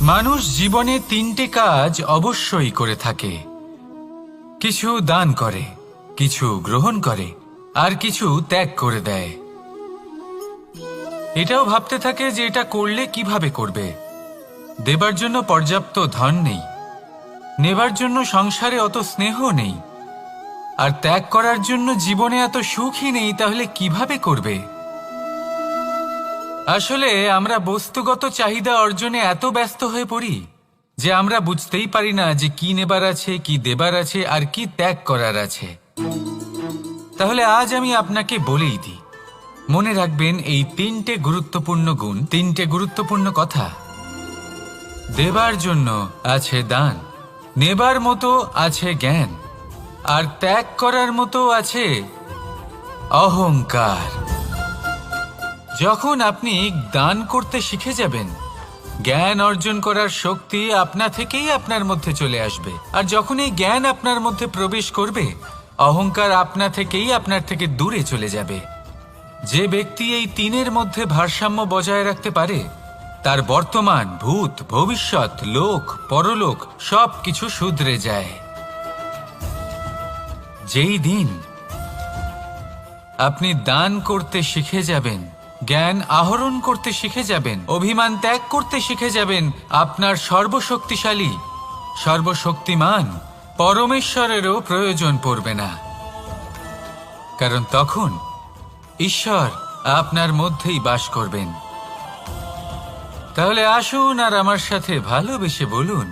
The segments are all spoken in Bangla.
মানুষ জীবনে তিনটে কাজ অবশ্যই করে থাকে। কিছু দান করে, কিছু গ্রহণ করে, আর কিছু ত্যাগ করে দেয়। এটাও ভাবতে থাকে যে এটা করলে কিভাবে করবে। দেবার জন্য পর্যাপ্ত ধন নেই, নেবার জন্য সংসারে অত স্নেহ নেই, আর ত্যাগ করার জন্য জীবনে এত সুখই নেই, তাহলে কিভাবে করবে? আসলে আমরা বস্তুগত চাহিদা অর্জনে এত ব্যস্ত হয়ে পড়ি যে আমরা বুঝতেই পারি না যে কি নেবার আছে, কি দেবার আছে, আর কি ত্যাগ করার আছে। তাহলে আজ আমি আপনাকে বলেই দিই, মনে রাখবেন এই তিনটে গুরুত্বপূর্ণ গুণ, তিনটে গুরুত্বপূর্ণ কথা। দেবার জন্য আছে দান, নেবার মতো আছে জ্ঞান, আর ত্যাগ করার মতো আছে অহংকার। যখন আপনি দান করতে শিখে যাবেন, জ্ঞান অর্জন করার শক্তি আপনা থেকেই আপনার মধ্যে চলে আসবে। আর যখন এই জ্ঞান আপনার মধ্যে প্রবেশ করবে, অহংকার আপনা থেকেই আপনার থেকে দূরে চলে যাবে। যে ব্যক্তি এই তিনের মধ্যে ভারসাম্য বজায় রাখতে পারে, তার বর্তমান, ভূত, ভবিষ্যৎ, লোক, পরলোক সব কিছু শুধরে যায়। যেই দিন আপনি দান করতে শিখে যাবেন, জ্ঞান আহরণ করতে শিখে যাবেন, অভিমান ত্যাগ করতে শিখে যাবেন, আপনার সর্বশক্তিশালী, সর্বশক্তিমান পরমেশ্বরেরও প্রয়োজন পড়বে না। কারণ তখন ঈশ্বর আপনার মধ্যেই বাস করবেন। তাহলে আসুন আর আমার সাথে ভালোবেসে বলুন,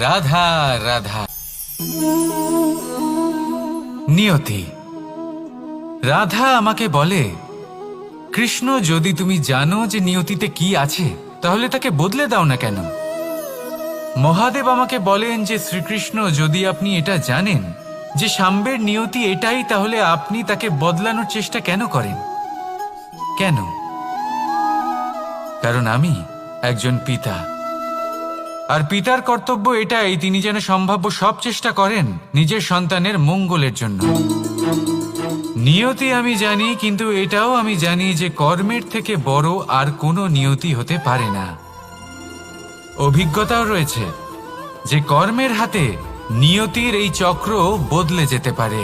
রাধা রাধা। নিয়তি। রাধা আমাকে বলে, কৃষ্ণ, যদি তুমি জানো যে নিয়তিতে কি আছে, তাহলে তাকে বদলে দাও না কেন? মহাদেব আমাকে বলেন যে শ্রীকৃষ্ণ, যদি আপনি এটা জানেন যে সাম্বের নিয়তি এটাই, তাহলে আপনি তাকে বদলানোর চেষ্টা কেন করেন? কেন? কারণ আমি একজন পিতা, আর পিতার কর্তব্য এটাই, তিনি যেন সম্ভাব্য সব চেষ্টা করেন নিজের সন্তানের মঙ্গলের জন্য। নিয়তি আমি জানি, কিন্তু এটাও আমি জানি যে কর্মের থেকে বড় আর কোনো নিয়তি হতে পারে না। অভিজ্ঞতাও রয়েছে যে কর্মের হাতে নিয়তির এই চক্র বদলে যেতে পারে।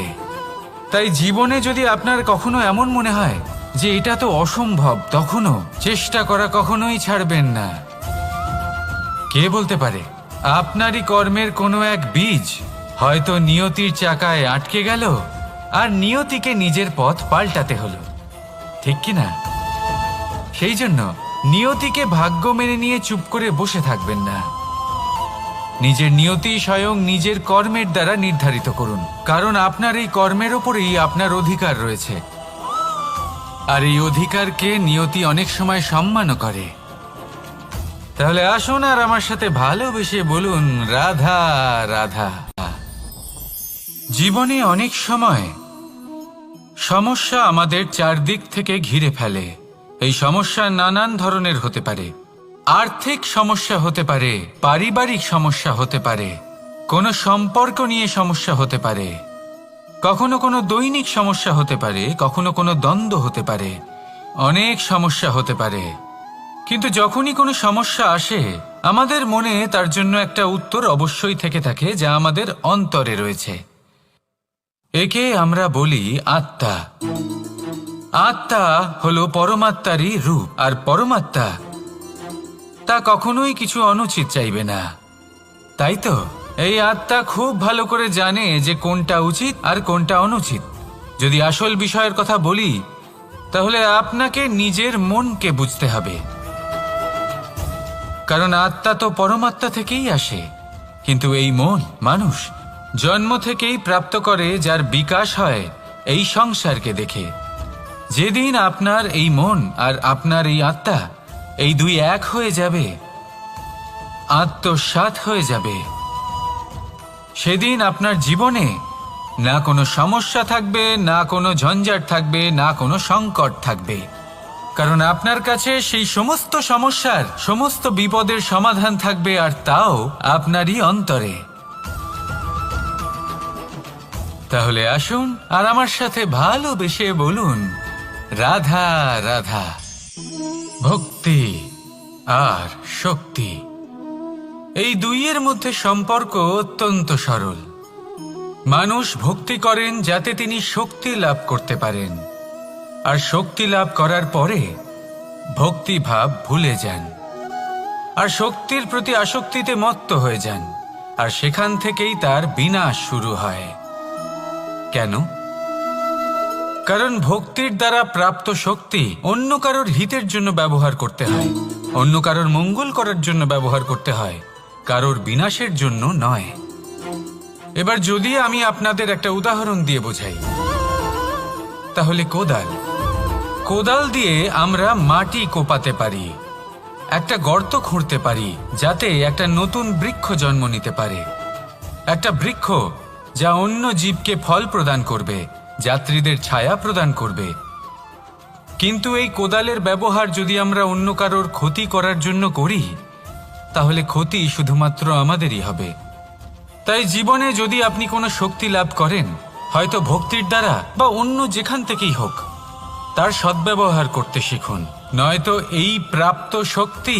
তাই জীবনে যদি আপনার কখনো এমন মনে হয় যে এটা তো অসম্ভব, তখনও চেষ্টা করা কখনোই ছাড়বেন না। কে বলতে পারে আপনারই কর্মের কোনো এক বীজ হয়তো নিয়তির চাকায় আটকে গেল, আর নিয়তিকে নিজের পথ পাল্টাতে হলো, ঠিক কি না? সেই জন্য নিয়তিকে ভাগ্য মেনে নিয়ে চুপ করে বসে থাকবেন না। নিজের নিয়তি স্বয়ং নিজের কর্মের দ্বারা নির্ধারিত করুন, কারণ আপনার এই কর্মের ওপরেই আপনার অধিকার রয়েছে। আর এই অধিকারকে নিয়তি অনেক সময় সম্মানও করে। তাহলে আসুন আর আমার সাথে ভালোবেসে বলুন, রাধা রাধা। জীবনে অনেক সময় সমস্যা আমাদের চারদিক থেকে ঘিরে ফেলে। এই সমস্যা নানান ধরনের হতে পারে। আর্থিক সমস্যা হতে পারে, পারিবারিক সমস্যা হতে পারে, কোনো সম্পর্ক নিয়ে সমস্যা হতে পারে, কখনো কোনো দৈনিক সমস্যা হতে পারে, কখনো কোনো দ্বন্দ্ব হতে পারে, অনেক সমস্যা হতে পারে। কিন্তু যখনই কোনো সমস্যা আসে, আমাদের মনে তার জন্য একটা উত্তর অবশ্যই থেকে থাকে, যা আমাদের অন্তরে রয়েছে। একে আমরা বলি আত্মা। আত্মা হলো পরমাত্মারই রূপ, আর পরমাত্মা তা কখনোই কিছু অনুচিত চাইবে না। তাই তো এই আত্মা খুব ভালো করে জানে যে কোনটা উচিত আর কোনটা অনুচিত। যদি আসল বিষয়ের কথা বলি, তাহলে আপনাকে নিজের মনকে বুঝতে হবে, কারণ আত্মা তো পরমাত্মা থেকেই আসে। কিন্তু এই মন মানুষ জন্ম থেকেই প্রাপ্ত করে, যার বিকাশ হয় এই সংসারকে দেখে। যেদিন আপনার এই মন আর আপনার এই আত্মা, এই দুই এক হয়ে যাবে, আত্মসাৎ হয়ে যাবে, সেদিন আপনার জীবনে না কোনো সমস্যা থাকবে, না কোনো ঝঞ্ঝাট থাকবে, না কোনো সংকট থাকবে। কারণ আপনার কাছে সেই সমস্ত সমস্যার, সমস্ত বিপদের সমাধান থাকবে, আর তাও আপনারই অন্তরে। তাহলে আসুন আর আমার সাথে ভালোবেসে বলুন, রাধা রাধা। ভক্তি আর শক্তি। এই দুইয়ের মধ্যে সম্পর্ক অত্যন্ত সরল। মানুষ ভক্তি করেন যাতে তিনি শক্তি লাভ করতে পারেন, আর শক্তি লাভ করার পরে ভক্তিভাব ভুলে যান আর শক্তির প্রতি আসক্তিতে মত্ত হয়ে যান, আর সেখান থেকেই তার বিনাশ শুরু হয়। কেন? কারণ ভক্তির দ্বারা প্রাপ্ত শক্তি অন্য কারোর হিতের জন্য ব্যবহার করতে হয়, অন্য কারোর মঙ্গল করার জন্য ব্যবহার করতে হয়, কারোর বিনাশের জন্য নয়। এবার যদি আমি আপনাদের একটা উদাহরণ দিয়ে বোঝাই, তাহলে কোদাল দিয়ে আমরা মাটি কোপাতে পারি, একটা গর্ত খুঁড়তে পারি যাতে একটা নতুন বৃক্ষ জন্ম নিতে পারে, একটা বৃক্ষ যা অন্য জীবকে ফল প্রদান করবে, যাত্রীদের ছায়া প্রদান করবে। কিন্তু এই কোদালের ব্যবহার যদি আমরা অন্য কারোর ক্ষতি করার জন্য করি, তাহলে ক্ষতি শুধুমাত্র আমাদেরই হবে। তাই জীবনে যদি আপনি কোনো শক্তি লাভ করেন, হয়তো ভক্তির দ্বারা বা অন্য যেখান থেকেই হোক, তার সদ্ব্যবহার করতে শিখুন, নয়তো এই প্রাপ্ত শক্তি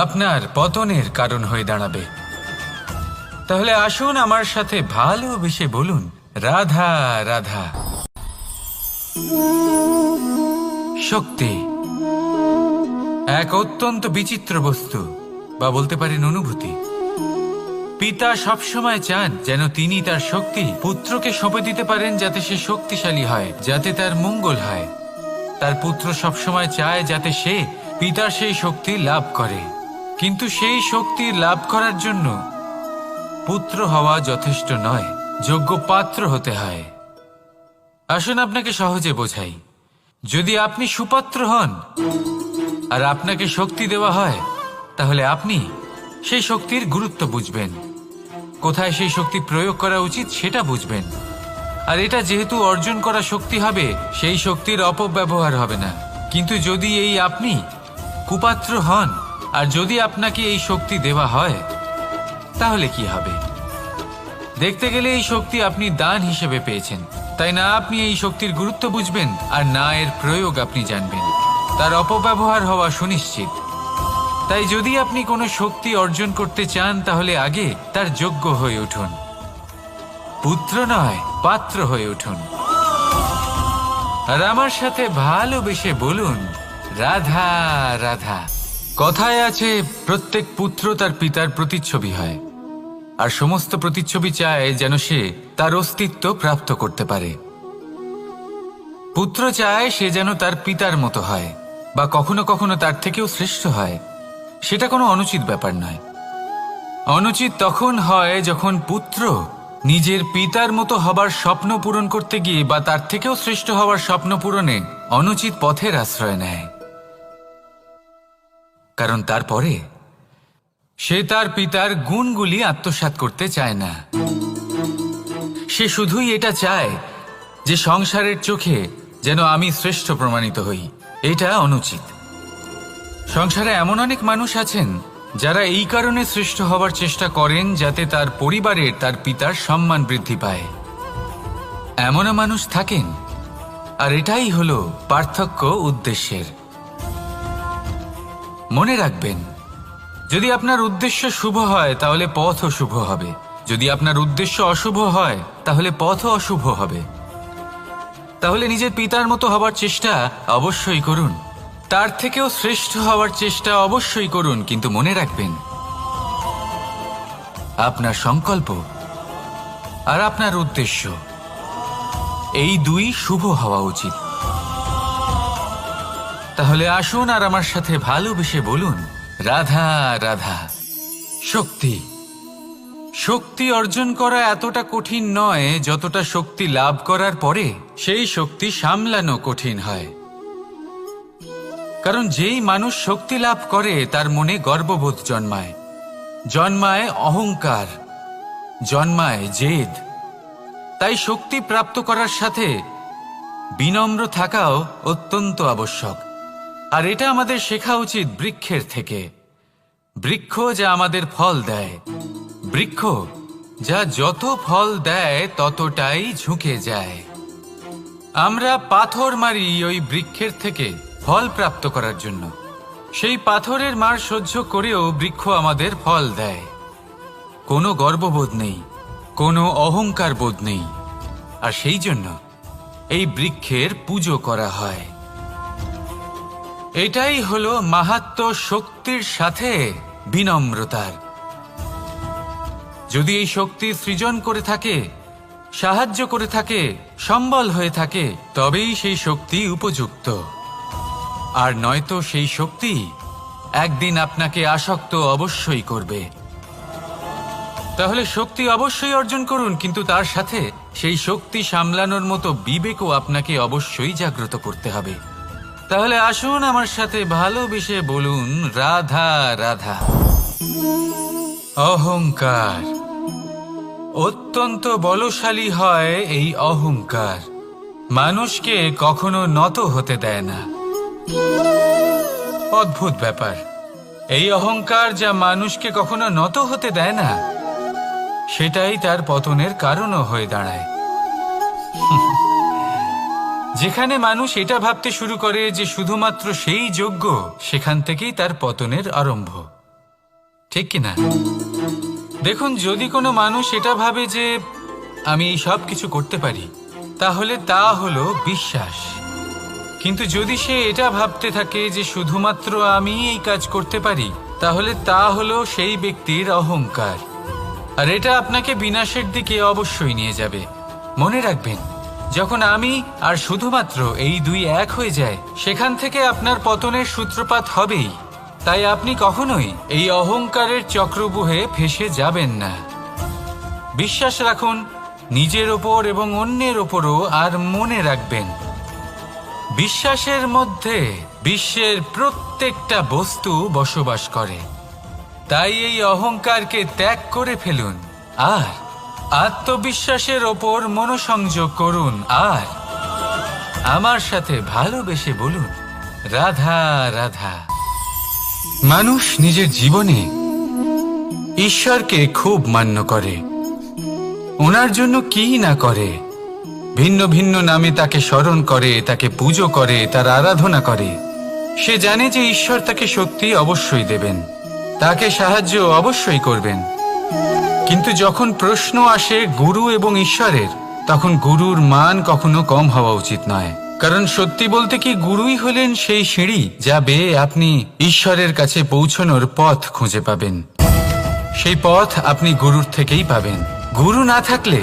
আপনার পতনের কারণ হয়ে দাঁড়াবে। তাহলে আসুন আমার সাথে ভালোবেসে বলুন, রাধা রাধা। শক্তি এক অত্যন্ত বিচিত্র বস্তু, বা বলতে পারেন অনুভূতি। পিতা সবসময় চান যেন তিনি তার শক্তি পুত্রকে সঁপে দিতে পারেন, যাতে সে শক্তিশালী হয়, যাতে তার মঙ্গল হয়। তার পুত্র সবসময় চায় যাতে সে পিতার সেই শক্তি লাভ করে, কিন্তু সেই শক্তি লাভ করার জন্য পুত্র হওয়া যথেষ্ট নয়, যোগ্য পাত্র হতে হয়। আসুন আপনাকে সহজে বোঝাই। যদি আপনি সুপাত্র হন আর আপনাকে শক্তি দেওয়া হয়, তাহলে আপনি সেই শক্তির গুরুত্ব বুঝবেন, কোথায় সেই শক্তি প্রয়োগ করা উচিত সেটা বুঝবেন। আর এটা যেহেতু অর্জন করা শক্তি হবে, সেই শক্তির অপব্যবহার হবে না। কিন্তু যদি এই আপনি কুপাত্র হন আর যদি আপনাকে এই শক্তি দেওয়া হয়, তাহলে কি হবে? দেখতে গেলে এই শক্তি আপনি দান হিসেবে পেয়েছেন, তাই না আপনি এই শক্তির গুরুত্ব বুঝবেন আর না এর প্রয়োগ আপনি জানবেন, তার অপব্যবহার হওয়া সুনিশ্চিত। তাই যদি আপনি কোনো শক্তি অর্জন করতে চান, তাহলে আগে তার যোগ্য হয়ে উঠুন, পুত্র নয় পাত্র হয়ে উঠুন। আর আমার সাথে ভালোবেসে বলুন, রাধা রাধা। কথায় আছে, প্রত্যেক পুত্র তার পিতার প্রতিচ্ছবি হয়, আর সমস্ত প্রতিচ্ছবি চায় যেন সে তার অস্তিত্ব প্রাপ্ত করতে পারে। পুত্র চায় সে যেন তার পিতার মতো হয়, বা কখনো কখনো তার থেকেও শ্রেষ্ঠ হয়। সেটা কোনো অনুচিত ব্যাপার নয়। অনুচিত তখন হয় যখন পুত্র নিজের পিতার মতো হবার স্বপ্ন পূরণ করতে গিয়ে বা তার থেকেও শ্রেষ্ঠ হওয়ার স্বপ্ন পূরণে অনুচিত পথের আশ্রয় নেয়। কারণ তারপরে সে তার পিতার গুণগুলি আত্মসাৎ করতে চায় না। সে শুধুই এটা চায় যে সংসারের চোখে যেন আমি শ্রেষ্ঠ প্রমাণিত হই। এটা অনুচিত। সংসারে এমন অনেক মানুষ আছেন যারা এই কারণে শ্রেষ্ঠ হবার চেষ্টা করেন যাতে তার পরিবারের তার পিতার সম্মান বৃদ্ধি পায়। এমনও মানুষ থাকেন, আর এটাই হলো পার্থক্য উদ্দেশ্যের। মনে রাখবেন, যদি আপনার উদ্দেশ্য শুভ হয় তাহলে পথও শুভ হবে, যদি আপনার উদ্দেশ্য অশুভ হয় তাহলে পথও অশুভ হবে। তাহলে নিজের পিতার মতো হবার চেষ্টা অবশ্যই করুন, তার থেকেও শ্রেষ্ঠ হওয়ার চেষ্টা অবশ্যই করুন, কিন্তু মনে রাখবেন আপনার সংকল্প আর আপনার উদ্দেশ্য এই দুই শুভ হওয়া উচিত। তাহলে আসুন আর আমার সাথে ভালোবেসে বলুন, রাধা রাধা। শক্তি শক্তি অর্জন করা এতটা কঠিন নয় যতটা শক্তি লাভ করার পরে সেই শক্তি সামলানো কঠিন হয়। কারণ যেই মানুষ শক্তি লাভ করে তার মনে গর্ববোধ জন্মায়, জন্মায় অহংকার, জন্মায় জেদ। তাই শক্তি প্রাপ্ত করার সাথে বিনম্র থাকাও অত্যন্ত আবশ্যক। আর এটা আমাদের শেখা উচিত বৃক্ষের থেকে। বৃক্ষ যা আমাদের ফল দেয়, বৃক্ষ যা যত ফল দেয় ততটাই ঝুঁকে যায়। আমরা পাথর মারি ওই বৃক্ষের থেকে ফল প্রাপ্ত করার জন্য, সেই পাথরের মার সহ্য করেও বৃক্ষ আমাদের ফল দেয়। কোনো গর্ববোধ নেই, কোনো অহংকার বোধ নেই, আর সেই জন্য এই বৃক্ষের পুজো করা হয়। এটাই হলো মাহাত্ম্য শক্তির সাথে বিনম্রতার। যদি এই শক্তি সৃজন করে থাকে, সাহায্য করে থাকে, সম্বল হয়ে থাকে, তবেই সেই শক্তি উপযুক্ত। আর নয়তো সেই শক্তি একদিন আপনাকে আসক্ত অবশ্যই করবে। তাহলে শক্তি অবশ্যই অর্জন করুন, কিন্তু তার সাথে সেই শক্তি সামলানোর মতো বিবেকও আপনাকে অবশ্যই জাগ্রত করতে হবে। তাহলে আসুন আমার সাথে ভালোবেসে বলুন, রাধা রাধা। অহংকার অত্যন্ত বলশালী হয়। এই অহংকার মানুষকে কখনো নত হতে দেয় না। অদ্ভুত ব্যাপার, এই অহংকার যা মানুষকে কখনো নত হতে দেয় না, সেটাই তার পতনের কারণও হয়ে দাঁড়ায়। যেখানে মানুষ এটা ভাবতে শুরু করে যে শুধুমাত্র সেই যোগ্য, সেখান থেকেই তার পতনের আরম্ভ। ঠিক কিনা? দেখুন, যদি কোনো মানুষ এটা ভাবে যে আমি এই সব কিছু করতে পারি, তাহলে তা হলো বিশ্বাস। কিন্তু যদি সে এটা ভাবতে থাকে যে শুধুমাত্র আমি এই কাজ করতে পারি, তাহলে তা হলো সেই ব্যক্তির অহংকার। আর এটা আপনাকে বিনাশের দিকে অবশ্যই নিয়ে যাবে। মনে রাখবেন, যখন আমি আর শুধুমাত্র এই দুই এক হয়ে যায়, সেখান থেকে আপনার পতনের সূত্রপাত হবেই। তাই আপনি কখনোই এই অহংকারের চক্রব্যূহে ফেঁসে যাবেন না। বিশ্বাস রাখুন নিজের ওপর এবং অন্যের ওপরও। আর মনে রাখবেন, বিশ্বাসের মধ্যে বিশ্বের প্রত্যেকটা বস্তু বসবাস করে। তাই এই অহংকারকে ত্যাগ করে ফেলুন আর আত্মবিশ্বাসের ওপর মনোসংযোগ করুন। আর আমার সাথে ভালোবেসে বলুন, রাধা রাধা। মানুষ নিজের জীবনে ঈশ্বরকে খুব মান্য করে। ওনার জন্য কি না করে, ভিন্ন ভিন্ন নামে তাকে স্মরণ করে, তাকে পুজো করে, তার আরাধনা করে। সে জানে যে ঈশ্বর তাকে শক্তি অবশ্যই দেবেন, তাকে সাহায্য অবশ্যই করবেন। কিন্তু যখন প্রশ্ন আসে গুরু এবং ঈশ্বরের, তখন গুরুর মান কখনো কম হওয়া উচিত নয়। কারণ সত্যি বলতে কি, গুরুই হলেন সেই সিঁড়ি যা বেয়ে আপনি ঈশ্বরের কাছে পৌঁছানোর পথ খুঁজে পাবেন। সেই পথ আপনি গুরুর থেকেই পাবেন। গুরু না থাকলে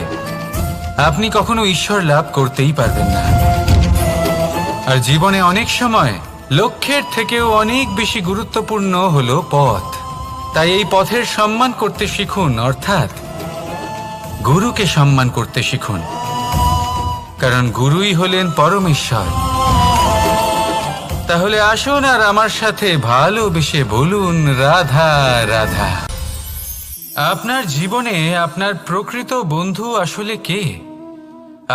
আপনি কখনো ঈশ্বর লাভ করতেই পারবেন না। আর জীবনে অনেক সময় লক্ষ্যের থেকেও অনেক বেশি গুরুত্বপূর্ণ হলো পথ। তাই এই পথের সম্মান করতে শিখুন, অর্থাৎ গুরুকে সম্মান করতে শিখুন। কারণ গুরুই হলেন পরমেশ্বর। তাহলে আসুন আর আমার সাথে ভালোবেসে বলুন, রাধা রাধা। আপনার জীবনে আপনার প্রকৃত বন্ধু আসলে কে?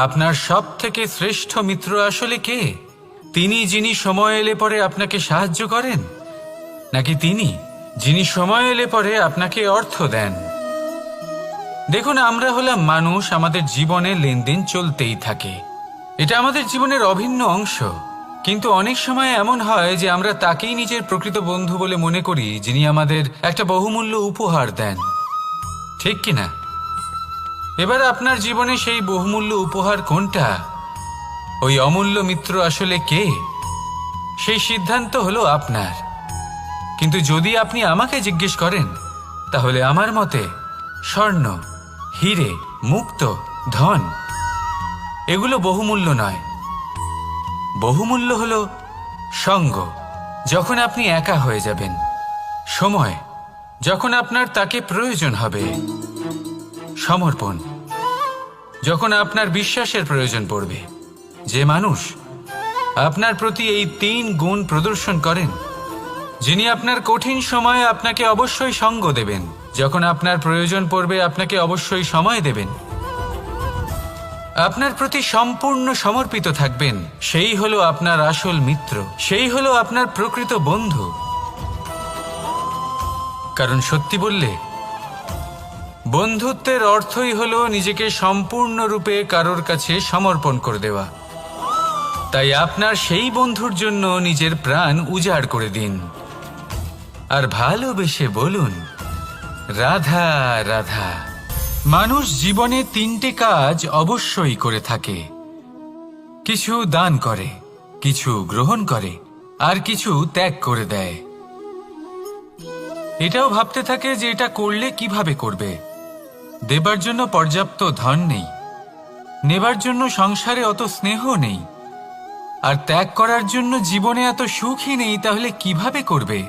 আপনার সব থেকে শ্রেষ্ঠ মিত্র আসলে কে? তিনি যিনি সময় এলে পরে আপনাকে সাহায্য করেন, নাকি তিনি যিনি সময় এলে পরে আপনাকে অর্থ দেন? দেখুন, আমরা হলাম মানুষ, আমাদের জীবনে লেনদেন চলতেই থাকে। এটা আমাদের জীবনের অভিন্ন অংশ। কিন্তু অনেক সময় এমন হয় যে আমরা তাকেই নিজের প্রকৃত বন্ধু বলে মনে করি, যিনি আমাদের একটা বহুমূল্য উপহার দেন। ঠিক কিনা? এবার আপনার জীবনে সেই বহুমূল্য উপহার কোনটা, ওই অমূল্য মিত্র আসলে কে, সেই সিদ্ধান্ত হলো আপনার। কিন্তু যদি আপনি আমাকে জিজ্ঞেস করেন, তাহলে আমার মতে স্বর্ণ, হিরে, মুক্ত, ধন এগুলো বহুমূল্য নয়। বহুমূল্য হলো সঙ্গ, যখন আপনি একা হয়ে যাবেন, সময়, যখন আপনার তাকে প্রয়োজন হবে, সমর্পণ, যখন আপনার বিশ্বাসের প্রয়োজন পড়বে। যে মানুষ আপনার প্রতি এই 3 গুণ প্রদর্শন করেন, যিনি আপনার কঠিন সময়ে আপনাকে অবশ্যই সঙ্গ দেবেন, যখন আপনার প্রয়োজন পড়বে আপনাকে অবশ্যই সময় দেবেন, আপনার প্রতি সম্পূর্ণ সমর্পিত থাকবেন, সেই হলো আপনার আসল মিত্র, সেই হলো আপনার প্রকৃত বন্ধু। কারণ সত্যি বললে, বন্ধুত্বের অর্থই হলো নিজেকে সম্পূর্ণরূপে কারোর কাছে সমর্পণ করে দেওয়া। তাই আপনার সেই বন্ধুর জন্য নিজের প্রাণ উজাড় করে দিন। আর ভালোবেসে বলুন, রাধা রাধা। মানুষ জীবনে তিনটে কাজ অবশ্যই করে থাকে, কিছু দান করে, কিছু গ্রহণ করে, আর কিছু ত্যাগ করে দেয়। এটাও ভাবতে থাকে যে এটা করলে কিভাবে করবে। দেবার জন্য পর্যাপ্ত ধন নেই, নেবার জন্য সংসারে অত স্নেহ নেই, আর ত্যাগ করার জন্য জীবনে এত সুখই নেই, তাহলে কিভাবে করবে?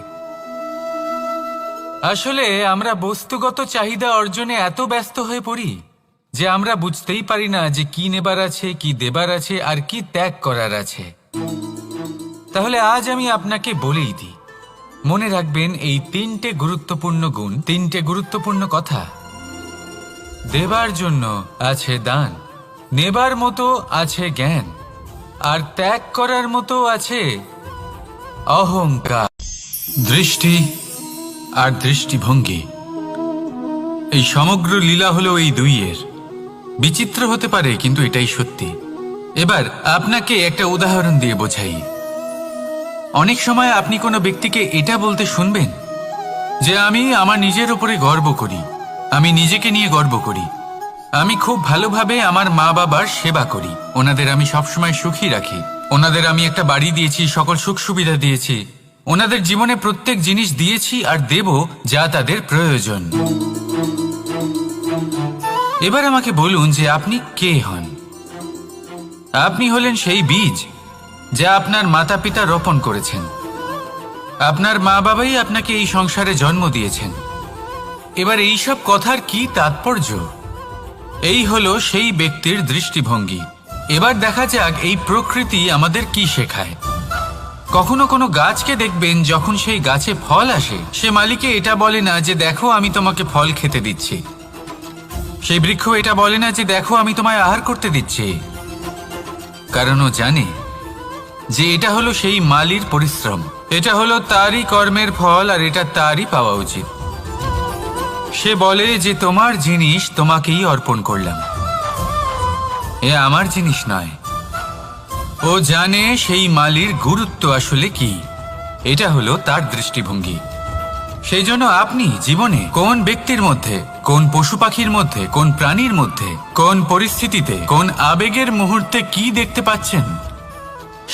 আসলে আমরা বস্তুগত চাহিদা অর্জনে এত ব্যস্ত হয়ে পড়ি যে আমরা বুঝতেই পারি না যে কি নেবার আছে, কি দেবার আছে, আর কি ত্যাগ করার আছে। তাহলে আজ আমি আপনাকে বলেই দিই, মনে রাখবেন এই তিনটে গুরুত্বপূর্ণ গুণ, তিনটে গুরুত্বপূর্ণ কথা। দেবার জন্য আছে দান, নেবার মতো আছে জ্ঞান, আর ত্যাগ করার মতো আছে অহংকার। দৃষ্টি আর দৃষ্টিভঙ্গি, এই সমগ্র লীলা হলো এই দুইয়ের। বিচিত্র হতে পারে, কিন্তু এটাই সত্যি। এবার আপনাকে একটা উদাহরণ দিয়ে বোঝাই। অনেক সময় আপনি কোনো ব্যক্তিকে এটা বলতে শুনবেন যে আমি আমার নিজের উপরে গর্ব করি, আমি নিজেকে নিয়ে গর্ব করি, আমি খুব ভালোভাবে আমার মা বাবার সেবা করি, ওনাদের আমি সবসময় সুখী রাখি, ওনাদের আমি একটা বাড়ি দিয়েছি, সকল সুখ সুবিধা দিয়েছি, ওনাদের জীবনে প্রত্যেক জিনিস দিয়েছি আর দেব যা তাদের প্রয়োজন। এবার আমাকে বলুন যে আপনি কে হন? আপনি হলেন সেই বীজ যা আপনার মাতা পিতা রোপণ করেছেন। আপনার মা বাবাই আপনাকে এই সংসারে জন্ম দিয়েছেন। এবার এইসব কথার কি তাৎপর্য? এই হলো সেই ব্যক্তির দৃষ্টিভঙ্গি। এবার দেখা যাক এই প্রকৃতি আমাদের কি শেখায়। কখনো কোনো গাছকে দেখবেন, যখন সেই গাছে ফল আসে, সে মালিকে এটা বলে না যে দেখো আমি তোমাকে ফল খেতে দিচ্ছি। সেই বৃক্ষ এটা বলে না যে দেখো আমি তোমায় আহার করতে দিচ্ছি, কারণ ও জানে যে এটা হলো সেই মালির পরিশ্রম, এটা হলো তারই কর্মের ফল, আর এটা তারই পাওয়া উচিত। সে বলে যে তোমার জিনিস তোমাকেই অর্পণ করলাম, এ আমার জিনিস নয়। ও জানে সেই মালির গুরুত্ব আসলে কি। এটা হলো তার দৃষ্টিভঙ্গি। সেই জন্য আপনি জীবনে কোন ব্যক্তির মধ্যে, কোন পশু পাখির মধ্যে, কোন প্রাণীর মধ্যে, কোন পরিস্থিতিতে, কোন আবেগের মুহূর্তে কি দেখতে পাচ্ছেন,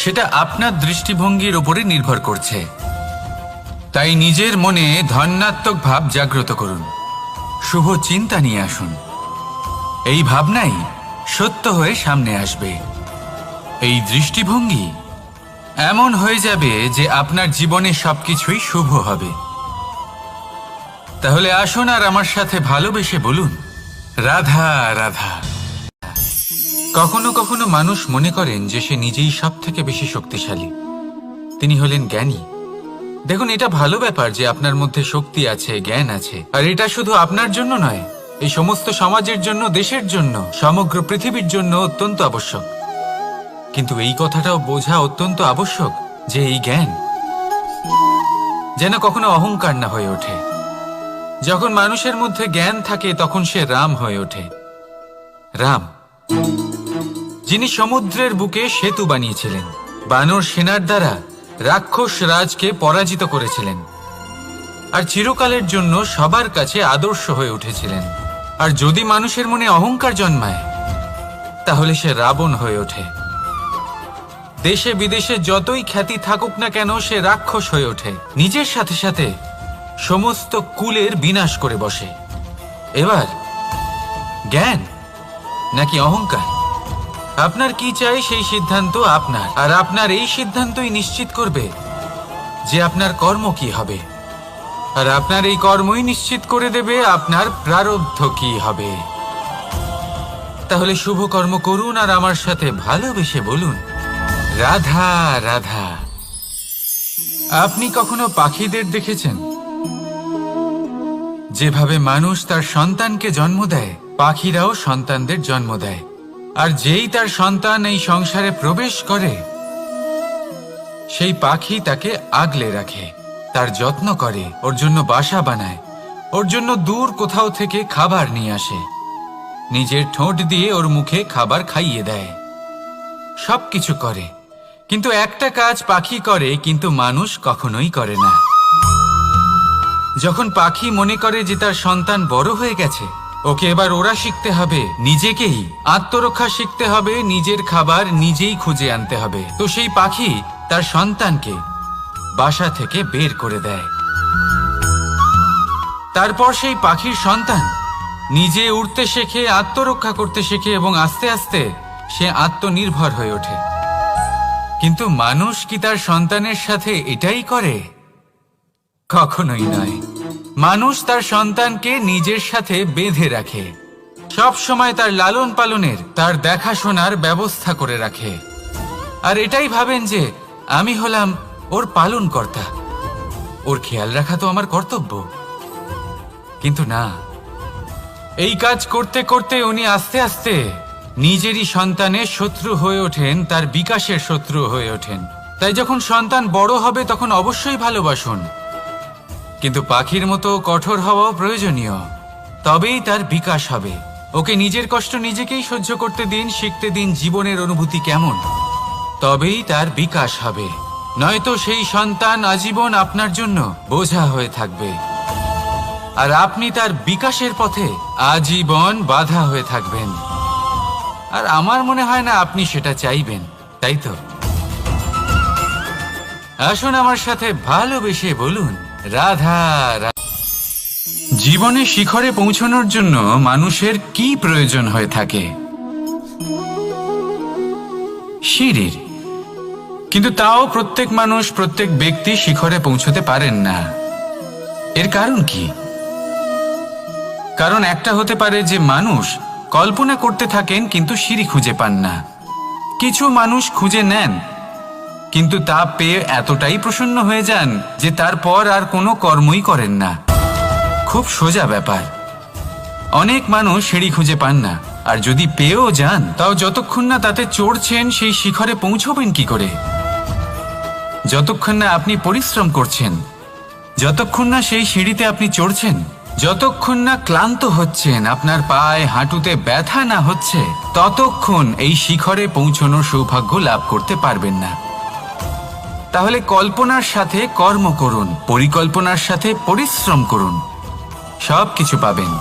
সেটা আপনার দৃষ্টিভঙ্গির উপরে নির্ভর করছে। তাই নিজের মনে ধন্যাত্মক ভাব জাগ্রত করুন, শুভ চিন্তা নিয়ে আসুন। এই ভাবনাই সত্য হয়ে সামনে আসবে। এই দৃষ্টিভঙ্গি এমন হয়ে যাবে যে আপনার জীবনে সবকিছুই শুভ হবে। তাহলে আসুন আর আমার সাথে ভালোবেসে বলুন, রাধা রাধা। কখনো কখনো মানুষ মনে করেন যে সে নিজেই সব থেকে বেশি শক্তিশালী, তিনি হলেন জ্ঞানী। দেখুন, এটা ভালো ব্যাপার যে আপনার মধ্যে শক্তি আছে, জ্ঞান আছে, আর এটা শুধু আপনার জন্য নয়, এই সমস্ত সমাজের জন্য, দেশের জন্য, সমগ্র পৃথিবীর জন্য অত্যন্ত আবশ্যক। কিন্তু এই কথাটাও বোঝা অত্যন্ত আবশ্যক যে এই জ্ঞান যেন কখনো অহংকার না হয়ে ওঠে। যখন মানুষের মধ্যে জ্ঞান থাকে তখন সে রাম হয়ে ওঠে। রাম, যিনি সমুদ্রের বুকে সেতু বানিয়েছিলেন, বানর সেনার দ্বারা রাক্ষস রাজকে পরাজিত করেছিলেন, আর চিরকালের জন্য সবার কাছে আদর্শ হয়ে উঠেছিলেন। আর যদি মানুষের মনে অহংকার জন্মায়, তাহলে সে রাবণ হয়ে ওঠে। দেশে বিদেশে যতই খ্যাতি থাকুক না কেন, সে রাক্ষস হয়ে ওঠে, নিজের সাথে সাথে সমস্ত কুলের বিনাশ করে বসে। এবার জ্ঞান নাকি অহংকার, আপনার কি চাই সেই সিদ্ধান্ত আপনার, আর আপনার এই সিদ্ধান্তই নিশ্চিত করবে যে আপনার কর্ম কি হবে, আর আপনার এই কর্মই নিশ্চিত করে দেবে আপনার প্রারব্ধ কি হবে। তাহলে শুভ কর্ম করুন আর আমার সাথে ভালোবেসে বলুন, রাধা রাধা। আপনি কখনো পাখিদের দেখেছেন? যেভাবে মানুষ তার সন্তানকে জন্ম দেয়, পাখিরাও সন্তানদের জন্ম দেয়। আর যেই তার সন্তান এই সংসারে প্রবেশ করে, সেই পাখি তাকে আগলে রাখে, তার যত্ন করে, ওর জন্য বাসা বানায়, ওর জন্য দূর কোথাও থেকে খাবার নিয়ে আসে, নিজের ঠোঁট দিয়ে ওর মুখে খাবার খাইয়ে দেয়, সবকিছু করে। কিন্তু একটা কাজ পাখি করে, কিন্তু মানুষ কখনোই করে না। যখন পাখি মনে করে যে তার সন্তান বড় হয়ে গেছে, ওকে এবার ওরা শিখতে হবে নিজেকেই আত্মরক্ষা শিখতে হবে, নিজের খাবার নিজেই খুঁজে আনতে হবে, তো সেই পাখি তার সন্তানকে বাসা থেকে বের করে দেয়। তারপর সেই পাখির সন্তান নিজে উড়তে শেখে, আত্মরক্ষা করতে শেখে এবং আস্তে আস্তে সে আত্মনির্ভর হয়ে ওঠে। কিন্তু মানুষ কি তার সন্তানের সাথে এটাই করে? কখনোই নয়। মানুষ তার সন্তানকে নিজের সাথে বেঁধে রাখে, সব সময় তার লালন পালনের, তার দেখাশোনার ব্যবস্থা করে রাখে, আর এটাই ভাবেন যে আমি হলাম ওর পালনকর্তা, ওর খেয়াল রাখা তো আমার কর্তব্য। কিন্তু না, এই কাজ করতে করতে উনি আস্তে আস্তে নিজেরই সন্তানের শত্রু হয়ে ওঠেন, তার বিকাশের শত্রু হয়ে ওঠেন। তাই যখন সন্তান বড় হবে তখন অবশ্যই ভালোবাসুন, কিন্তু পাখির মতো কঠোর হওয়াও প্রয়োজনীয়, তবেই তার বিকাশ হবে। ওকে নিজের কষ্ট নিজেকেই সহ্য করতে দিন, শিখতে দিন জীবনের অনুভূতি কেমন, তবেই তার বিকাশ হবে। নয়তো সেই সন্তান আজীবন আপনার জন্য বোঝা হয়ে থাকবে, আর আপনি তার বিকাশের পথে আজীবন বাধা হয়ে থাকবেন। আর আমার মনে হয় না আপনি সেটা চাইবেন, তাই তো? আসুন আমার সাথে ভালোবেসে বলুন রাধা রাধা। জীবনে শিখরে পৌঁছানোর জন্য মানুষের কি প্রয়োজন হয়ে থাকে? সিঁড়ির। কিন্তু তাও প্রত্যেক মানুষ, প্রত্যেক ব্যক্তি শিখরে পৌঁছতে পারেন না। এর কারণ কি? কারণ একটা হতে পারে যে মানুষ কল্পনা করতে থাকেন কিন্তু সিঁড়ি খুঁজে পান না। কিছু মানুষ খুঁজে নেন কিন্তু তা পেয়ে এতটাই প্রসন্ন হয়ে যান যে তারপর আর কোনো কর্মই করেন না। খুব সোজা ব্যাপার। অনেক মানুষ সিঁড়ি খুঁজে পান না, আর যদি পেয়েও যান তাও যতক্ষণ না তাতে চড়ছেন সেই শিখরে পৌঁছবেন কি করে? যতক্ষণ না আপনি পরিশ্রম করছেন, যতক্ষণ না সেই সিঁড়িতে আপনি চড়ছেন, যতক্ষণ না ক্লান্ত হচ্ছেন, আপনার পায়ে হাঁটুতে ব্যথা না হচ্ছে, ততক্ষণ এই শিখরে পৌঁছানোর সৌভাগ্য লাভ করতে পারবেন না। তাহলে কল্পনার সাথে কর্ম করুন, পরিকল্পনার সাথে পরিশ্রম করুন, সব কিছু পাবেন।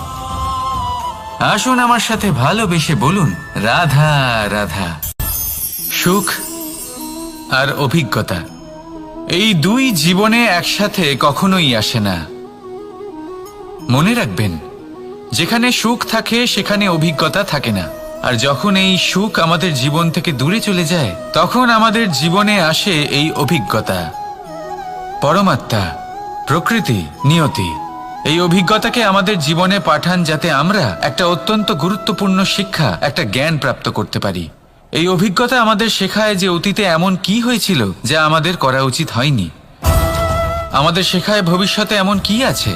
আসুন আমার সাথে ভালোবেসে বলুন রাধা রাধা। সুখ আর অভিজ্ঞতা, এই দুই জীবনে একসাথে কখনোই আসে না। মনে রাখবেন, যেখানে সুখ থাকে সেখানে অভিজ্ঞতা থাকে না। আর যখন এই সুখ আমাদের জীবন থেকে দূরে চলে যায়, তখন আমাদের জীবনে আসে এই অভিজ্ঞতা। পরমাত্মা, প্রকৃতি, নিয়তি এই অভিজ্ঞতাকে আমাদের জীবনে পাঠান যাতে আমরা একটা অত্যন্ত গুরুত্বপূর্ণ শিক্ষা, একটা জ্ঞান প্রাপ্ত করতে পারি। এই অভিজ্ঞতা আমাদের শেখায় যে অতীতে এমন কি হয়েছিল যা আমাদের করা উচিত হয়নি। আমাদের শেখায় ভবিষ্যতে এমন কি আছে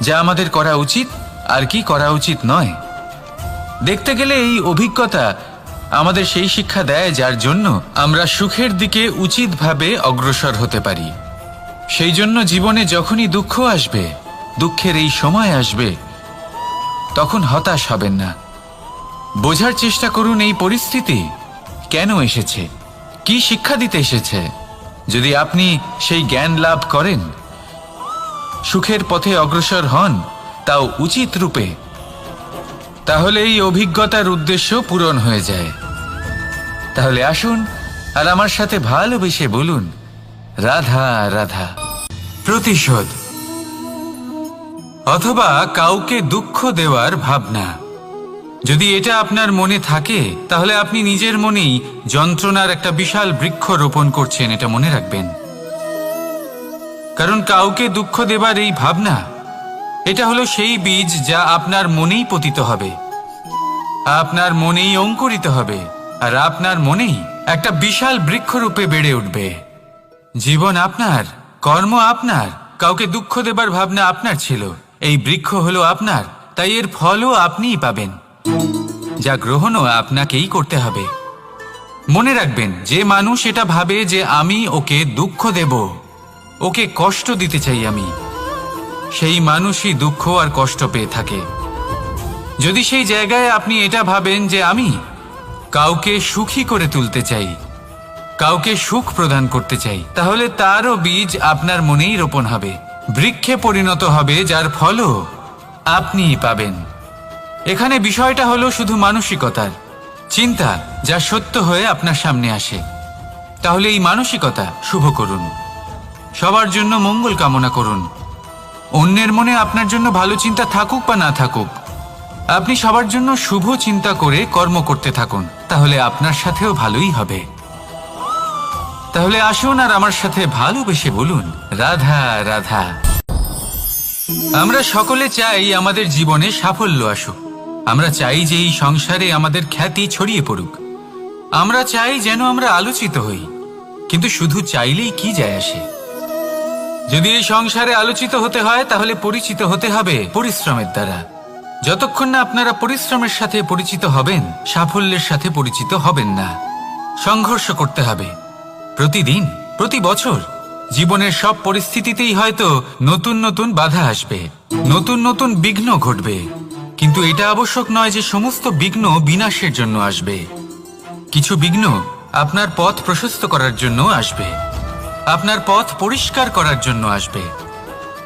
যা আমাদের করা উচিত আর কি করা উচিত নয়। দেখতে গেলে এই অভিজ্ঞতা আমাদের সেই শিক্ষা দেয় যার জন্য আমরা সুখের দিকে উচিতভাবে অগ্রসর হতে পারি। সেই জন্য জীবনে যখনই দুঃখ আসবে, দুঃখের এই সময় আসবে, তখন হতাশ হবেন না। বোঝার চেষ্টা করুন এই পরিস্থিতি কেন এসেছে, কি শিক্ষা দিতে এসেছে। যদি আপনি সেই জ্ঞান লাভ করেন, সুখের পথে অগ্রসর হন, তাও উচিত রূপে, তাহলে এই অভিজ্ঞতার উদ্দেশ্য পূরণ হয়ে যায়। তাহলে আসুন আর আমার সাথে ভালোবেসে বলুন রাধা রাধা। প্রতিশোধ অথবা কাউকে দুঃখ দেওয়ার ভাবনা, যদি এটা আপনার মনে থাকে তাহলে আপনি নিজের মনেই যন্ত্রণার একটা বিশাল বৃক্ষ রোপণ করছেন, এটা মনে রাখবেন। কারণ কাউকে দুঃখ দেবার এই ভাবনা, এটা হলো সেই বীজ যা আপনার মনেই পতিত হবে, আপনার মনেই অঙ্কুরিত হবে, আর আপনার মনেই একটা বিশাল বৃক্ষরূপে বেড়ে উঠবে। জীবন আপনার, কর্ম আপনার, কাউকে দুঃখ দেবার ভাবনা আপনার ছিল, এই বৃক্ষ হলো আপনার, তাই এর ফলও আপনিই পাবেন, যা গ্রহণও আপনাকেই করতে হবে। মনে রাখবেন, যে মানুষ এটা ভাবে যে আমি ওকে দুঃখ দেব, ওকে কষ্ট দিতে চাই আমি, সেই মানুষই দুঃখ আর কষ্ট পেয়ে থাকে। যদি সেই জায়গায় আপনি এটা ভাবেন যে আমি কাউকে সুখী করে তুলতে চাই, কাউকে সুখ প্রদান করতে চাই, তাহলে তারও বীজ আপনার মনেই রোপণ হবে, বৃক্ষে পরিণত হবে, যার ফলও আপনিই পাবেন। এখানে বিষয়টা হলো শুধু মানসিকতার চিন্তা, যা সত্য হয়ে আপনার সামনে আসে। তাহলে এই মানসিকতা শুভ করুন, সবার জন্য মঙ্গল কামনা করুন। অন্যের মনে আপনার জন্য ভালো চিন্তা থাকুক বা না থাকুক, আপনি সবার জন্য শুভ চিন্তা করে কর্ম করতে থাকুন, তাহলে আপনার সাথেও ভালোই হবে। তাহলে আসুন আর আমার সাথে ভালোবেসে বলুন, রাধা রাধা। আমরা সকলে চাই আমাদের জীবনে সাফল্য আসুক। আমরা চাই যে এই সংসারে আমাদের খ্যাতি ছড়িয়ে পড়ুক। আমরা চাই যেন আমরা আলোচিত হই। কিন্তু শুধু চাইলেই কি যায় আসে? যদি এই সংসারে আলোচিত হতে হয়, তাহলে পরিচিত হতে হবে পরিশ্রমের দ্বারা। যতক্ষণ না আপনারা পরিশ্রমের সাথে পরিচিত হবেন, সাফল্যের সাথে পরিচিত হবেন না। সংঘর্ষ করতে হবে প্রতিদিন, প্রতি বছর। জীবনের সব পরিস্থিতিতেই হয়তো নতুন নতুন বাধা আসবে, নতুন নতুন বিঘ্ন ঘটবে। কিন্তু এটা আবশ্যক নয় যে সমস্ত বিঘ্ন বিনাশের জন্য আসবে। কিছু বিঘ্ন আপনার পথ প্রশস্ত করার জন্য আসবে, আপনার পথ পরিষ্কার করার জন্য আসবে।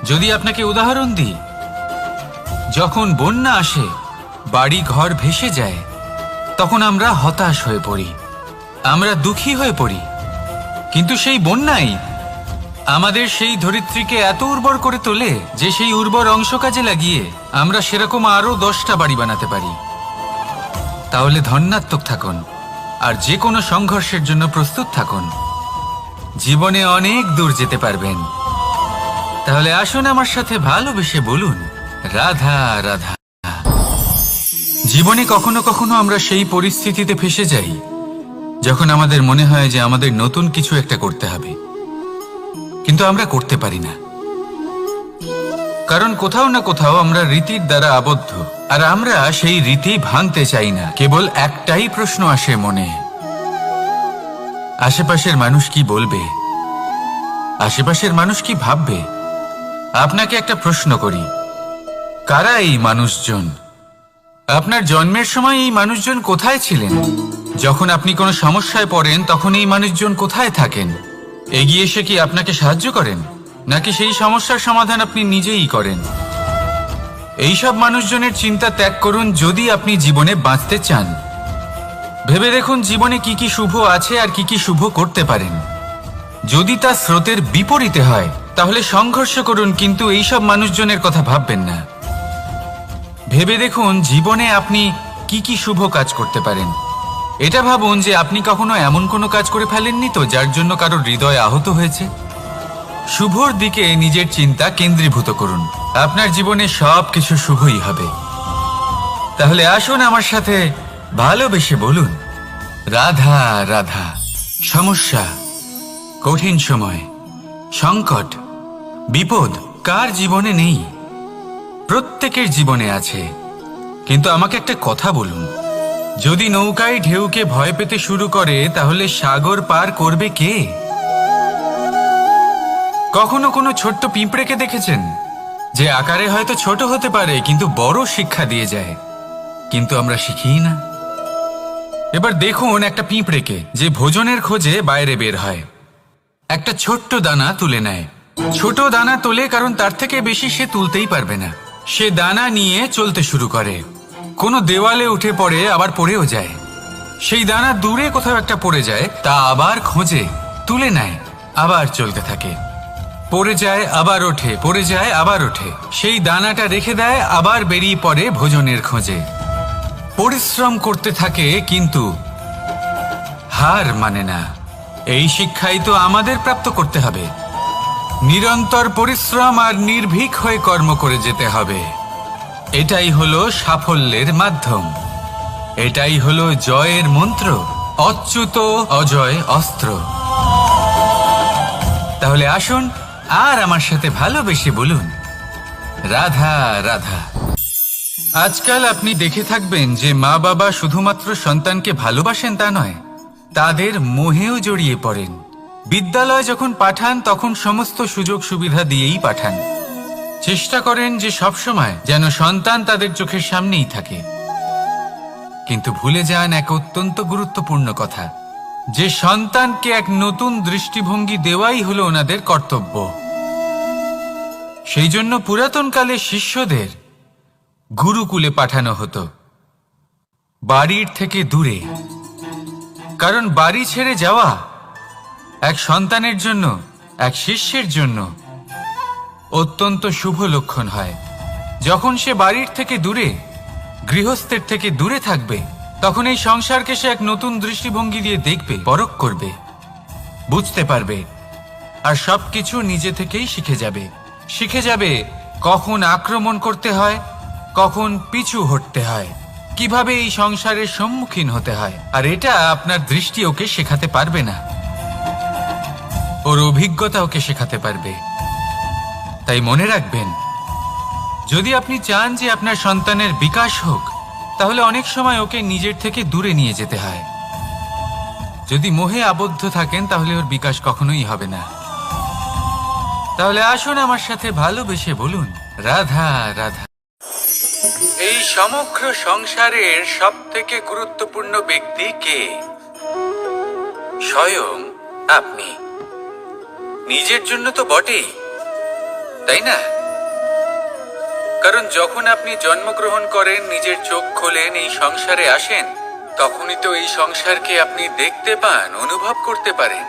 যদি আপনাকে উদাহরণ দিই, যখন বন্যা আসে, বাড়ি ঘর ভেসে যায়, তখন আমরা হতাশ হয়ে পড়ি, আমরা দুঃখী হয়ে পড়ি। কিন্তু সেই বন্যাই আমাদের সেই ধরিত্রীকে এত উর্বর করে তোলে যে সেই উর্বর অংশ কাজে লাগিয়ে আমরা সেরকম আরো 10টা বাড়ি বানাতে পারি। তাহলে ধন্যাত্মক থাকুন আর যে কোনো সংঘর্ষের জন্য প্রস্তুত থাকুন। জীবনে অনেক দূর যেতে পারবেন। তাহলে আসুন আমার সাথে ভালোবেসে বলুন, রাধা রাধা। জীবনে কখনো কখনো আমরা সেই পরিস্থিতিতে ফেসে যাই যখন আমাদের মনে হয় যে আমাদের নতুন কিছু একটা করতে হবে, কিন্তু আমরা করতে পারি না। কারণ কোথাও না কোথাও আমরা রীতির দ্বারা আবদ্ধ, আর আমরা সেই রীতি ভাঙতে চাই না। কেবল একটাই প্রশ্ন আসে মনে, আশেপাশের মানুষ কি বলবে, আশেপাশের মানুষ কি ভাববে। আপনাকে একটা প্রশ্ন করি, কারা এই মানুষজন? আপনার জন্মের সময় এই মানুষজন কোথায় ছিলেন? যখন আপনি কোনো সমস্যায় পড়েন, তখন এই মানুষজন কোথায় থাকেন? এগিয়ে এসে কি আপনাকে সাহায্য করেন, নাকি সেই সমস্যার সমাধান আপনি নিজেই করেন? এইসব মানুষজনের চিন্তা ত্যাগ করুন যদি আপনি জীবনে বাঁচতে চান। ভেবে দেখুন জীবনে কি কি শুভ আছে আর কি কি শুভ করতে পারেন। যদি তা স্রোতের বিপরীতে হয়, তাহলে সংঘর্ষ করুন, কিন্তু এইসব মানুষজনের কথা ভাববেন না। ভেবে দেখুন জীবনে আপনি কি কি শুভ কাজ করতে পারেন। এটা ভাবুন যে আপনি কখনো এমন কোনো কাজ করে ফেলেননি তো যার জন্য কারো হৃদয় আহত হয়েছে। শুভর দিকে নিজের চিন্তা কেন্দ্রীভূত করুন, আপনার জীবনে সব কিছু শুভই হবে। তাহলে আসুন আমার সাথে ভালোবেসে বলুন, রাধা রাধা। সমস্যা, কঠিন সময়, সংকট, বিপদ কার জীবনে নেই? প্রত্যেকের জীবনে আছে। কিন্তু আমাকে একটা কথা বলুন, যদি নৌকায় ঢেউকে ভয় পেতে শুরু করে, তাহলে সাগর পার করবে কে? কখনো কোনো ছোট্ট পিঁপড়েকে দেখেছেন, যে আকারে হয়তো ছোট হতে পারে কিন্তু বড় শিক্ষা দিয়ে যায়? কিন্তু আমরা শিখিই না। এবার দেখুন একটা পিঁপড়েকে, যে ভোজনের খোঁজে বাইরে বের হয়, একটা ছোট্ট দানা তুলে নেয়। ছোট দানা তোলে কারণ তার থেকে বেশি সে তুলতেই পারবে না। সে দানা নিয়ে চলতে শুরু করে, কোনো দেওয়ালে উঠে পড়ে, আবার পড়েও যায়। সেই দানা দূরে কোথাও একটা পড়ে যায়, তা আবার খোঁজে, তুলে নেয়, আবার চলতে থাকে। পড়ে যায় আবার ওঠে, পড়ে যায় আবার ওঠে। সেই দানাটা রেখে দেয়, আবার বেরিয়ে পড়ে ভোজনের খোঁজে। পরিশ্রম করতে থাকে কিন্তু হার মানে না। এই শিক্ষাই তো আমাদের প্রাপ্ত করতে হবে। নিরন্তর পরিশ্রম আর নির্ভীক হয়ে কর্ম করে যেতে হবে। এটাই হলো সাফল্যের মাধ্যম, এটাই হলো জয়ের মন্ত্র, অচ্যুত অজয় অস্ত্র। তাহলে আসুন আর আমার সাথে ভালোবেসে বলুন, রাধা রাধা। আজকাল আপনি দেখে থাকবেন যে মা বাবা শুধুমাত্র সন্তানকে ভালোবাসেন তা নয়, তাদের মোহেও জড়িয়ে পড়েন। বিদ্যালয়ে যখন পাঠান তখন সমস্ত সুযোগ সুবিধা দিয়েই পাঠান। চেষ্টা করেন যে সবসময় যেন সন্তান তাদের চোখের সামনেই থাকে। কিন্তু ভুলে যান এক অত্যন্ত গুরুত্বপূর্ণ কথা, যে সন্তানকে এক নতুন দৃষ্টিভঙ্গি দেওয়াই হলো ওনাদের কর্তব্য। সেই জন্য পুরাতনকালে শিষ্যদের গুরুকুলে পাঠানো হতো, বাড়ির থেকে দূরে। কারণ বাড়ি ছেড়ে যাওয়া এক সন্তানের জন্য, এক শিষ্যের জন্য অত্যন্ত শুভ লক্ষণ হয়। যখন সে বাড়ির থেকে দূরে, গৃহস্থের থেকে দূরে থাকবে, তখন এই সংসারকে সে এক নতুন দৃষ্টিভঙ্গি দিয়ে দেখবে, পরখ করবে, বুঝতে পারবে, আর সবকিছু নিজে থেকেই শিখে যাবে কখন আক্রমণ করতে হয়, কখন পিছু হটতে হয়, কিভাবে এই সংসারের সম্মুখীন হতে হয়। আর এটা আপনার দৃষ্টি ওকে শেখাতে পারবে না, ওর অভিজ্ঞতা ওকে শেখাতে পারবে। তাই মনে রাখবেন, যদি আপনি চান যে আপনার সন্তানের বিকাশ হোক, তাহলে অনেক সময় ওকে নিজের থেকে দূরে নিয়ে যেতে হয়। যদি মোহে আবদ্ধ থাকেন, তাহলে ওর বিকাশ কখনোই হবে না। তাহলে আসুন আমার সাথে ভালোবেসে বলুন, রাধা রাধা। এই সমগ্র সংসারের সব থেকে গুরুত্বপূর্ণ ব্যক্তি কে? স্বয়ং আপনি। নিজের জন্য তো বটেই, তাই না? কারণ যখন আপনি জন্মগ্রহণ করেন, নিজের চোখ খোলেন, এই সংসারে আসেন, তখনই তো এই সংসারকে আপনি দেখতে পান, অনুভব করতে পারেন।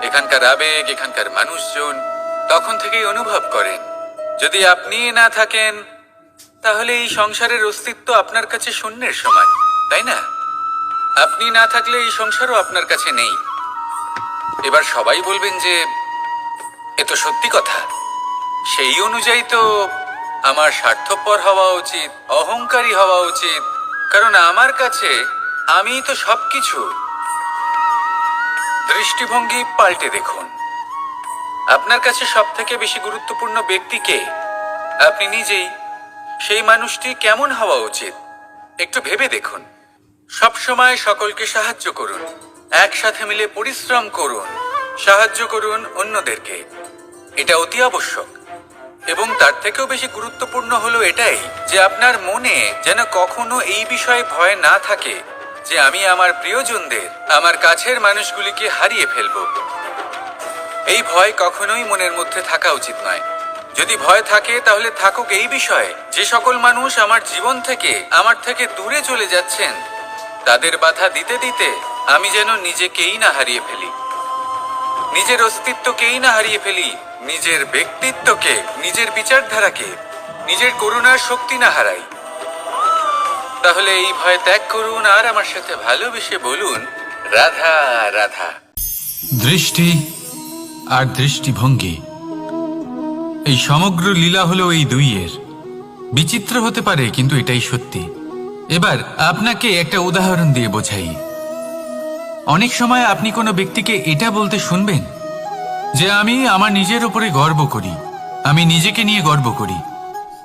এখানকার আবেগ, এখানকার মানুষজন তখন থেকেই অনুভব করেন। যদি আপনি না থাকেন, তাহলে এই সংসারের অস্তিত্ব আপনার কাছে শূন্যের সমান, তাই না? আপনি না থাকলে এই সংসারও আপনার কাছে নেই। এবার সবাই বলবেন যে এ তো সত্যি কথা, সেই অনুযায়ী তো আমার স্বার্থপর হওয়া উচিত, অহংকারী হওয়া উচিত, কারণ আমার কাছে আমিই তো সবকিছু। দৃষ্টিভঙ্গি পাল্টে দেখুন, আপনার কাছে সব থেকে বেশি গুরুত্বপূর্ণ ব্যক্তি কে? আপনি নিজেই। সেই মানুষটি কেমন হওয়া উচিত একটু ভেবে দেখুন। সবসময় সকলকে সাহায্য করুন, একসাথে মিলে পরিশ্রম করুন, সাহায্য করুন অন্যদেরকে, এটা অতি আবশ্যক। এবং তার থেকেও বেশি গুরুত্বপূর্ণ হলো এটাই যে আপনার মনে যেন কখনো এই বিষয়ে ভয় না থাকে যে আমি আমার প্রিয়জনদের, আমার কাছের মানুষগুলিকে হারিয়ে ফেলব। এই ভয় কখনোই মনের মধ্যে থাকা উচিত নয়। যদি ভয় থাকে, তাহলে থাকুক এই বিষয়ে যে সকল মানুষ আমার জীবন থেকে, আমার থেকে দূরে চলে যাচ্ছেন, তাদের বাধা দিতে দিতে আমি যেন নিজেকেই না হারিয়ে ফেলি, নিজের অস্তিত্বকেই না হারিয়ে ফেলি, নিজের ব্যক্তিত্বকে, নিজের বিচারধারাকে, নিজের করুণার শক্তি না হারাই। তাহলে এই ভয় ত্যাগ করুন আর আমার সাথে ভালোবেসে বলুন, রাধা রাধা। দৃষ্টি আর দৃষ্টিভঙ্গি, এই সমগ্র লীলা হলো এই দুইয়ের। বিচিত্র হতে পারে, কিন্তু এটাই সত্যি। এবার আপনাকে একটা উদাহরণ দিয়ে বোঝাই। অনেক সময় আপনি কোনো ব্যক্তিকে এটা বলতে শুনবেন যে আমি আমার নিজের উপরে গর্ব করি, আমি নিজেকে নিয়ে গর্ব করি,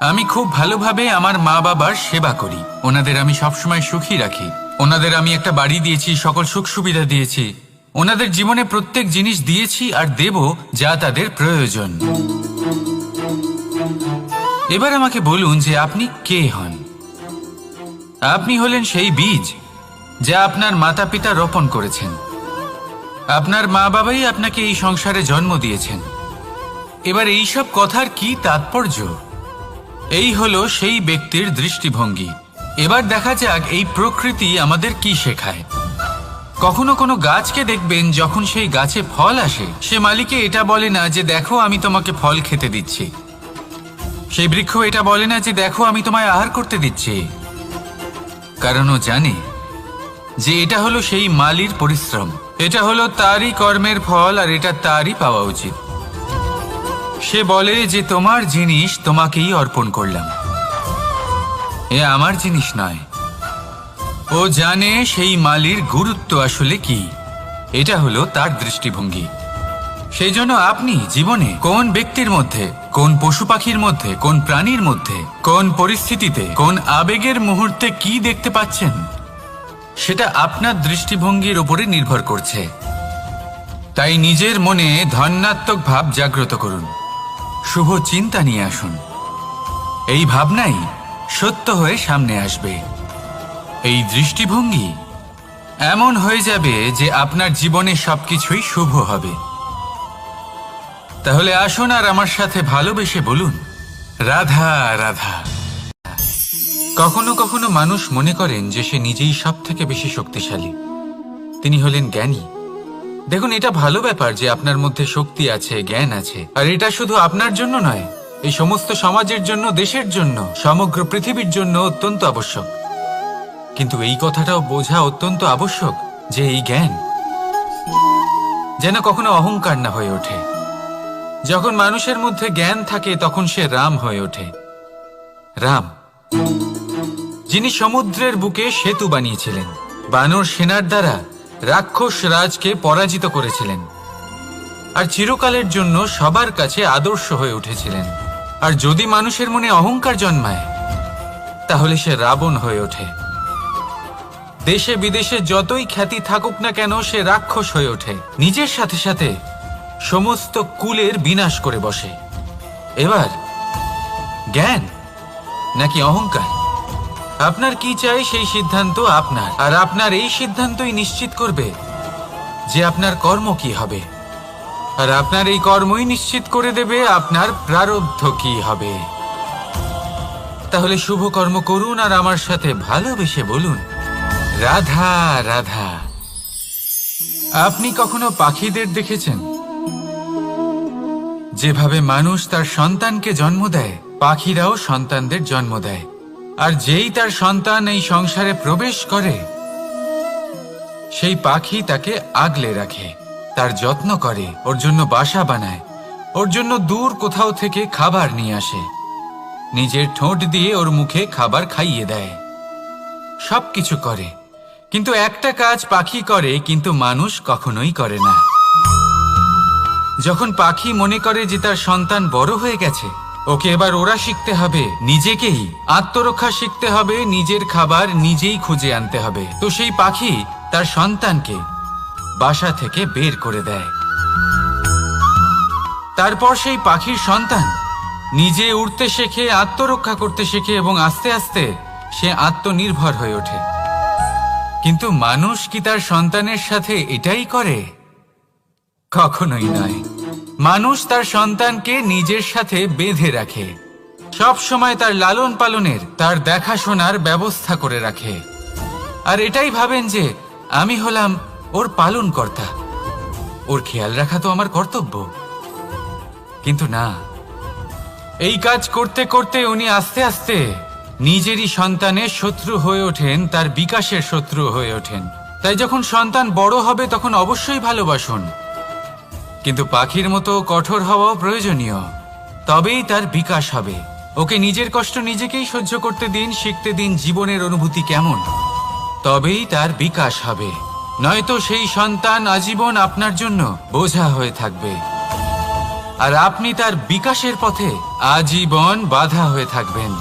আমি খুব ভালোভাবে আমার মা বাবার সেবা করি, ওনাদের আমি সবসময় সুখী রাখি, ওনাদের আমি একটা বাড়ি দিয়েছি, সকল সুখ সুবিধা দিয়েছি, ওনাদের জীবনে প্রত্যেক জিনিস দিয়েছি আর দেব যা তাদের প্রয়োজন। এবার আমাকে বলুন যে আপনি কে হন? আপনি হলেন সেই বীজ যা আপনার মাতা পিতা রোপণ করেছেন। আপনার মা বাবাই আপনাকে এই সংসারে জন্ম দিয়েছেন। এবার এইসব কথার কি তাৎপর্য? এই হলো সেই ব্যক্তির দৃষ্টিভঙ্গি। এবার দেখা যাক এই প্রকৃতি আমাদের কি শেখায়। কখনো কোনো গাছকে দেখবেন, যখন সেই গাছে ফল আসে, সে মালিকে এটা বলে না যে দেখো আমি তোমাকে ফল খেতে দিচ্ছি। সেই বৃক্ষ এটা বলে না যে দেখো আমি তোমায় আহার করতে দিচ্ছি, কারণ ও জানে যে এটা হলো সেই মালির পরিশ্রম, এটা হলো তারই কর্মের ফল, আর এটা তারই পাওয়া উচিত। সে বলে যে তোমার জিনিস তোমাকেই অর্পণ করলাম, এ আমার জিনিস নয়। ও জানে সেই মালির গুরুত্ব আসলে কি, এটা হলো তার দৃষ্টিভঙ্গি। সেই জন্য আপনি জীবনে কোন ব্যক্তির মধ্যে, কোন পশু পাখির মধ্যে, কোন প্রাণীর মধ্যে, কোন পরিস্থিতিতে, কোন আবেগের মুহূর্তে কি দেখতে পাচ্ছেন, সেটা আপনার দৃষ্টিভঙ্গির উপরে নির্ভর করছে। তাই নিজের মনে ধন্যাত্মক ভাব জাগ্রত করুন, শুভ চিন্তা নিয়ে আসুন। এই ভাবনাই সত্য হয়ে সামনে আসবে। এই দৃষ্টিভঙ্গি এমন হয়ে যাবে যে আপনার জীবনে সবকিছুই শুভ হবে। তাহলে আসুন আর আমার সাথে ভালোবেসে বলুন, রাধা রাধা। কখনো কখনো মানুষ মনে করেন যে সে নিজেই সব থেকে বেশি শক্তিশালী, তিনি হলেন জ্ঞানী। দেখুন, এটা ভালো ব্যাপার যে আপনার মধ্যে শক্তি আছে, জ্ঞান আছে, আর এটা শুধু আপনার জন্য নয়, এই সমস্ত সমাজের জন্য, দেশের জন্য, সমগ্র পৃথিবীর জন্য অত্যন্ত আবশ্যক। কিন্তু এই কথাটাও বোঝা অত্যন্ত আবশ্যক যে এই জ্ঞান যেন কখনো অহংকার না হয়ে ওঠে। যখন মানুষের মধ্যে জ্ঞান থাকে তখন সে রাম হয়ে ওঠে। রাম, যিনি সমুদ্রের বুকে সেতু বানিয়েছিলেন, বানর সেনার দ্বারা রাক্ষস রাজকে পরাজিত করেছিলেন, আর চিরকালের জন্য সবার কাছে আদর্শ হয়ে উঠেছিলেন। আর যদি মানুষের মনে অহংকার জন্মায় তাহলে সে রাবণ হয়ে ওঠে। দেশে বিদেশে যতই খ্যাতি থাকুক না কেন, সে রাক্ষস হয়ে ওঠে, নিজের সাথে সাথে সমস্ত কুলের বিনাশ করে বসে। এবার জ্ঞান নাকি অহংকার, আপনার কি চাই সেই সিদ্ধান্ত আপনার, আর আপনার এই সিদ্ধান্তই নিশ্চিত করবে যে আপনার কর্ম কি হবে, আর আপনার এই কর্মই নিশ্চিত করে দেবে আপনার প্রারব্ধ কি হবে। তাহলে শুভ কর্ম করুন আর আমার সাথে ভালোবেসে বলুন, রাধা রাধা। আপনি কখনো পাখিদের দেখেছেন? যেভাবে মানুষ তার সন্তানকে জন্ম দেয়, পাখিরাও সন্তানদের জন্ম দেয়। আর যেই তার সন্তান এই সংসারে প্রবেশ করে, সেই পাখি তাকে আগলে রাখে, তার যত্ন করে, ওর জন্য বাসা বানায়, ওর জন্য দূর কোথাও থেকে খাবার নিয়ে আসে, নিজের ঠোঁট দিয়ে ওর মুখে খাবার খাইয়ে দেয়, সবকিছু করে। কিন্তু একটা কাজ পাখি করে কিন্তু মানুষ কখনোই করে না। যখন পাখি মনে করে যে তার সন্তান বড় হয়ে গেছে, ওকে এবার ওরা শিখতে হবে, নিজেকেই আত্মরক্ষা শিখতে হবে, নিজের খাবার নিজেই খুঁজে আনতে হবে, তো সেই পাখি তার সন্তানকে বাসা থেকে বের করে দেয়। তারপর সেই পাখির সন্তান নিজে উড়তে শেখে, আত্মরক্ষা করতে শেখে, এবং আস্তে আস্তে সে আত্মনির্ভর হয়ে ওঠে। কিন্তু মানুষ কি তার সন্তানের সাথে এটাই করে? কখনোই নয়। মানুষ তার সন্তানকে নিজের সাথে বেঁধে রাখে, সব সময় তার লালন পালনের, তার দেখাশোনার ব্যবস্থা করে রাখে, আর এটাই ভাবেন যে আমি হলাম ওর পালনকর্তা, ওর খেয়াল রাখা তো আমার কর্তব্য। কিন্তু না, এই কাজ করতে করতে উনি আস্তে আস্তে নিজেরই সন্তানের শত্রু হয়ে ওঠেন, তার বিকাশের শত্রু হয়ে ওঠেন। তাই যখন সন্তান বড় হবে তখন অবশ্যই ভালোবাসুন, কিন্তু পাখির মতো কঠোর হওয়াও প্রয়োজনীয়, তবেই তার বিকাশ হবে। ওকে নিজের কষ্ট নিজেকেই সহ্য করতে দিন, শিখতে দিন জীবনের অনুভূতি কেমন, তবেই তার বিকাশ হবে। নয়তো সেই সন্তান আজীবন আপনার জন্য বোঝা হয়ে থাকবে, আর আপনি তার বিকাশের পথে আজীবন বাধা হয়ে থাকবেন।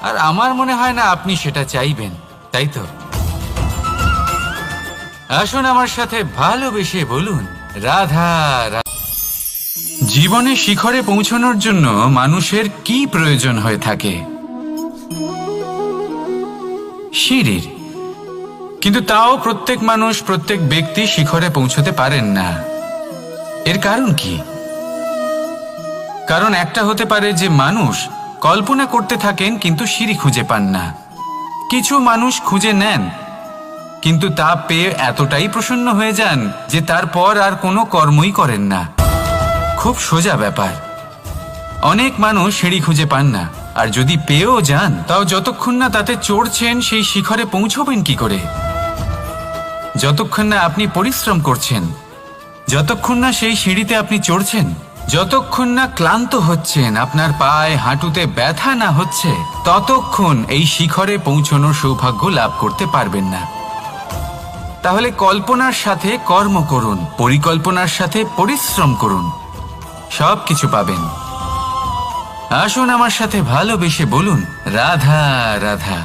আর আমার মনে হয় না আপনি সেটা চাইবেন, তাই তো? আসুন আমার সাথে ভালোবেসে বলুন, রাধা রাধা। জীবনে শিখরে পৌঁছানোর জন্য মানুষের কি প্রয়োজন হয়ে থাকে? সিঁড়ির। কিন্তু তাও প্রত্যেক মানুষ, প্রত্যেক ব্যক্তি শিখরে পৌঁছতে পারেন না। এর কারণ কি? কারণ একটা হতে পারে যে মানুষ কল্পনা করতে থাকেন কিন্তু সিঁড়ি খুঁজে পান না। কিছু মানুষ খুঁজে নেন কিন্তু তা পেয়ে এতটাই প্রসন্ন হয়ে যান যে তারপর আর কোনো কর্মই করেন না। খুব সোজা ব্যাপার। অনেক মানুষ সিঁড়ি খুঁজে পান না, আর যদি পেয়েও যান তাও যতক্ষণ না তাতে চড়ছেন সেই শিখরে পৌঁছবেন কি করে? যতক্ষণ না আপনি পরিশ্রম করছেন, যতক্ষণ না সেই সিঁড়িতে আপনি চড়ছেন, যতক্ষণ না ক্লান্ত হচ্ছেন, আপনার পায়ে হাঁটুতে ব্যথা না হচ্ছে, ততক্ষণ এই শিখরে পৌঁছানোর সৌভাগ্য লাভ করতে পারবেন না। তাহলে কল্পনার সাথে কর্ম করুন, পরিকল্পনার সাথে পরিশ্রম করুন, সব কিছু পাবেন। আসুন আমার সাথে ভালোবেসে বলুন, রাধা রাধা।